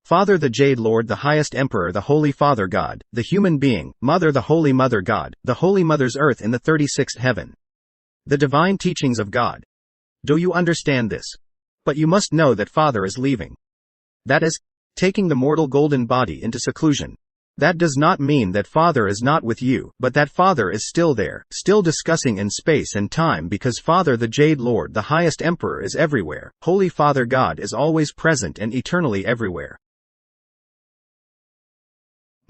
Father the Jade Lord the Highest Emperor the Holy Father God, the Human Being, Mother the Holy Mother God, the Holy Mother's Earth in the 36th Heaven. The Divine Teachings of God. Do you understand this? But you must know that Father is leaving. That is, taking the mortal golden body into seclusion. That does not mean that Father is not with you, but that Father is still there, still discussing in space and time, because Father the Jade Lord the Highest Emperor is everywhere. Holy Father God is always present and eternally everywhere.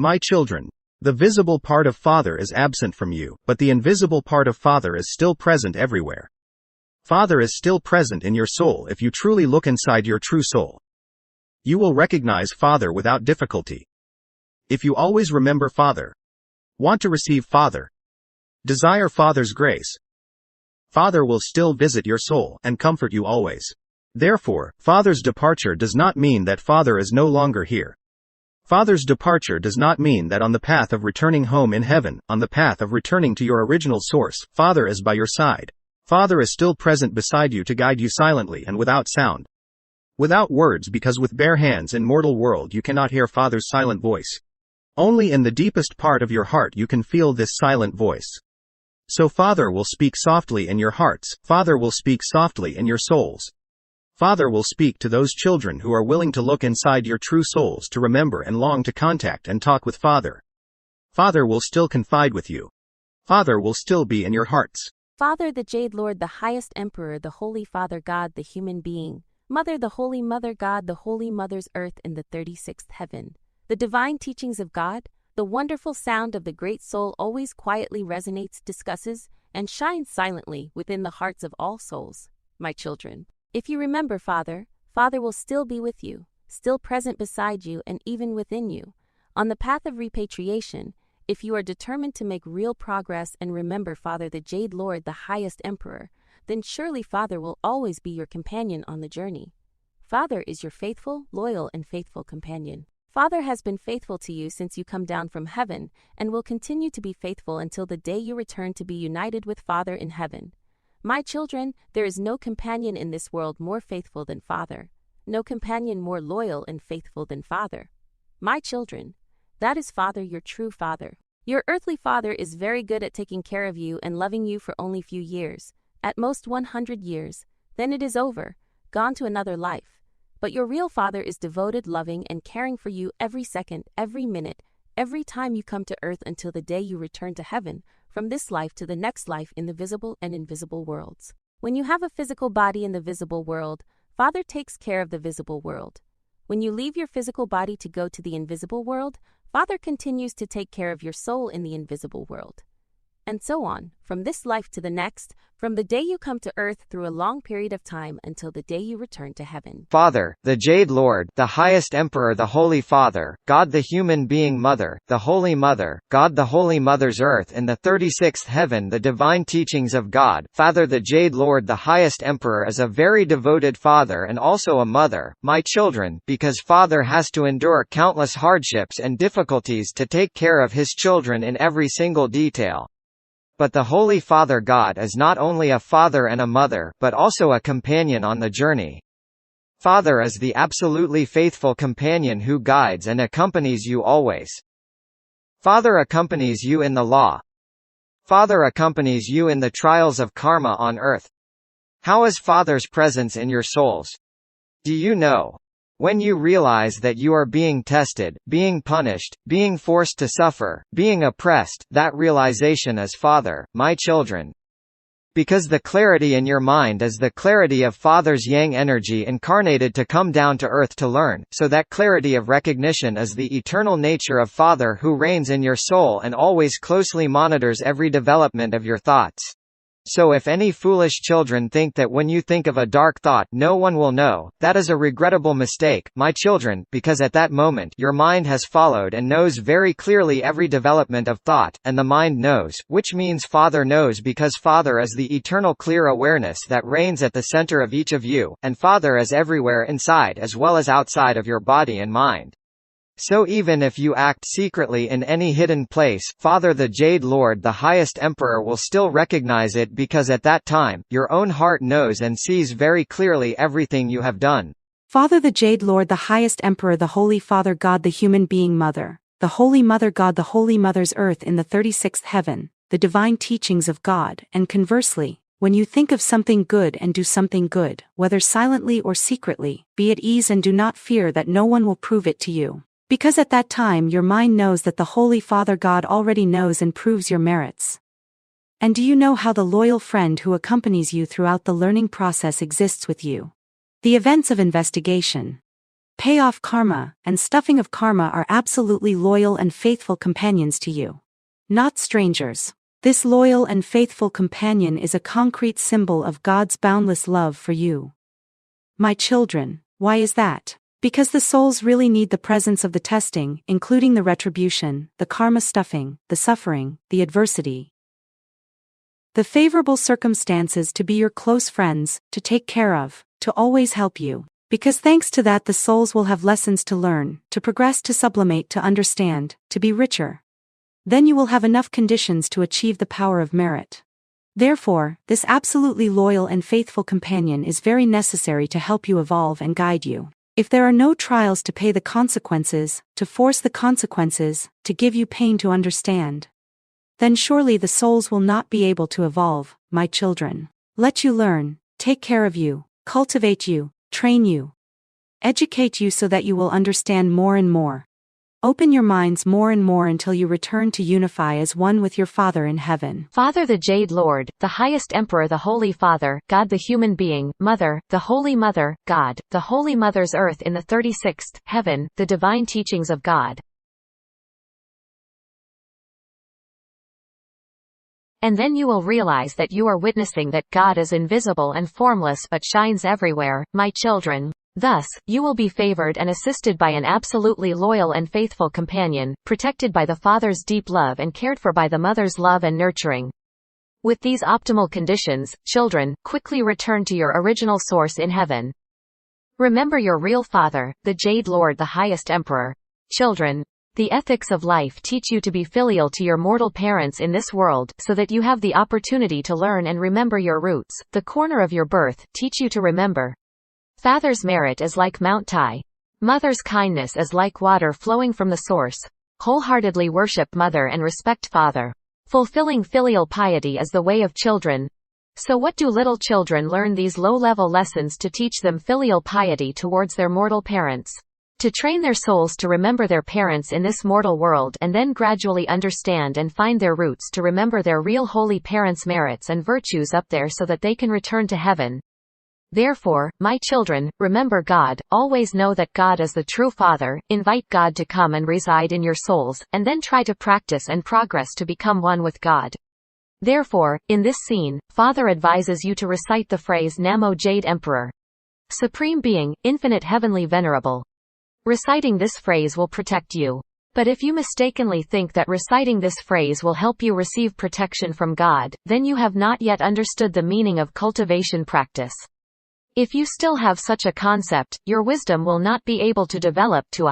My children, the visible part of Father is absent from you, but the invisible part of Father is still present everywhere. Father is still present in your soul if you truly look inside your true soul. You will recognize Father without difficulty. If you always remember Father, want to receive Father, desire Father's grace, Father will still visit your soul and comfort you always. Therefore, Father's departure does not mean that Father is no longer here. Father's departure does not mean that on the path of returning home in heaven, on the path of returning to your original source, Father is by your side. Father is still present beside you to guide you silently and without sound. Without words, because with bare hands in mortal world you cannot hear Father's silent voice. Only in the deepest part of your heart you can feel this silent voice. So Father will speak softly in your hearts, Father will speak softly in your souls. Father will speak to those children who are willing to look inside your true souls to remember and long to contact and talk with Father. Father will still confide with you. Father will still be in your hearts. Father the Jade Lord the Highest Emperor the Holy Father God the Human Being, Mother the Holy Mother God the Holy Mother's Earth in the 36th Heaven. The Divine Teachings of God, the wonderful sound of the Great Soul always quietly resonates, discusses, and shines silently within the hearts of all souls. My children, if you remember Father, Father will still be with you, still present beside you and even within you. On the path of repatriation, if you are determined to make real progress and remember Father the Jade Lord the Highest Emperor, then surely Father will always be your companion on the journey. Father is your faithful, loyal, and faithful companion. Father has been faithful to you since you come down from heaven, and will continue to be faithful until the day you return to be united with Father in heaven. My children, there is no companion in this world more faithful than Father, no companion more loyal and faithful than Father. My children, that is Father, your true Father. Your earthly father is very good at taking care of you and loving you for only few years, at most 100 years, then it is over, gone to another life. But your real Father is devoted, loving, and caring for you every second, every minute, every time you come to earth until the day you return to heaven, from this life to the next life in the visible and invisible worlds. When you have a physical body in the visible world, Father takes care of the visible world. When you leave your physical body to go to the invisible world, Father continues to take care of your soul in the invisible world. And so on, from this life to the next, from the day you come to earth through a long period of time until the day you return to heaven. Father, the Jade Lord, the Highest Emperor the Holy Father, God the Human Being Mother, the Holy Mother, God the Holy Mother's Earth in the 36th Heaven. The Divine Teachings of God. Father the Jade Lord the Highest Emperor is a very devoted father and also a mother, my children, because Father has to endure countless hardships and difficulties to take care of his children in every single detail. But the Holy Father God is not only a father and a mother, but also a companion on the journey. Father is the absolutely faithful companion who guides and accompanies you always. Father accompanies you in the law. Father accompanies you in the trials of karma on earth. How is Father's presence in your souls? Do you know? When you realize that you are being tested, being punished, being forced to suffer, being oppressed, that realization is Father, my children. Because the clarity in your mind is the clarity of Father's yang energy incarnated to come down to earth to learn, so that clarity of recognition is the eternal nature of Father who reigns in your soul and always closely monitors every development of your thoughts. So if any foolish children think that when you think of a dark thought no one will know, that is a regrettable mistake, my children, because at that moment your mind has followed and knows very clearly every development of thought, and the mind knows, which means Father knows, because Father is the eternal clear awareness that reigns at the center of each of you, and Father is everywhere inside as well as outside of your body and mind. So even if you act secretly in any hidden place, Father the Jade Lord the Highest Emperor will still recognize it, because at that time, your own heart knows and sees very clearly everything you have done. Father the Jade Lord the highest Emperor the Holy Father God the human being Mother, the Holy Mother God the Holy Mother's earth in the 36th heaven, the divine teachings of God, and conversely, when you think of something good and do something good, whether silently or secretly, be at ease and do not fear that no one will prove it to you. Because at that time your mind knows that the Holy Father God already knows and proves your merits. And do you know how the loyal friend who accompanies you throughout the learning process exists with you? The events of investigation, payoff karma, and stuffing of karma are absolutely loyal and faithful companions to you. Not strangers. This loyal and faithful companion is a concrete symbol of God's boundless love for you. My children, why is that? Because the souls really need the presence of the testing, including the retribution, the karma stuffing, the suffering, the adversity, the favorable circumstances to be your close friends, to take care of, to always help you. Because thanks to that the souls will have lessons to learn, to progress, to sublimate, to understand, to be richer. Then you will have enough conditions to achieve the power of merit. Therefore, this absolutely loyal and faithful companion is very necessary to help you evolve and guide you. If there are no trials to pay the consequences, to force the consequences, to give you pain to understand, then surely the souls will not be able to evolve, my children. Let you learn, take care of you, cultivate you, train you, educate you so that you will understand more and more. Open your minds more and more until you return to unify as one with your Father in heaven. Father the Jade Lord, the highest Emperor the Holy Father, God the human being, Mother, the Holy Mother, God, the Holy Mother's earth in the 36th heaven, the divine teachings of God. And then you will realize that you are witnessing that God is invisible and formless but shines everywhere, my children. Thus, you will be favored and assisted by an absolutely loyal and faithful companion, protected by the Father's deep love and cared for by the Mother's love and nurturing. With these optimal conditions, children, quickly return to your original source in heaven. Remember your real Father, the Jade Lord the highest Emperor. Children, the ethics of life teach you to be filial to your mortal parents in this world, so that you have the opportunity to learn and remember your roots. The corner of your birth teach you to remember. Father's merit is like Mount Tai. Mother's kindness is like water flowing from the source. Wholeheartedly worship Mother and respect Father. Fulfilling filial piety is the way of children. So what do little children learn these low-level lessons to teach them filial piety towards their mortal parents? To train their souls to remember their parents in this mortal world and then gradually understand and find their roots to remember their real holy parents' merits and virtues up there so that they can return to heaven. Therefore, my children, remember God, always know that God is the true Father, invite God to come and reside in your souls, and then try to practice and progress to become one with God. Therefore, in this scene, Father advises you to recite the phrase Namo Jade Emperor. Supreme Being, Infinite Heavenly Venerable. Reciting this phrase will protect you. But if you mistakenly think that reciting this phrase will help you receive protection from God, then you have not yet understood the meaning of cultivation practice. If you still have such a concept, your wisdom will not be able to develop to a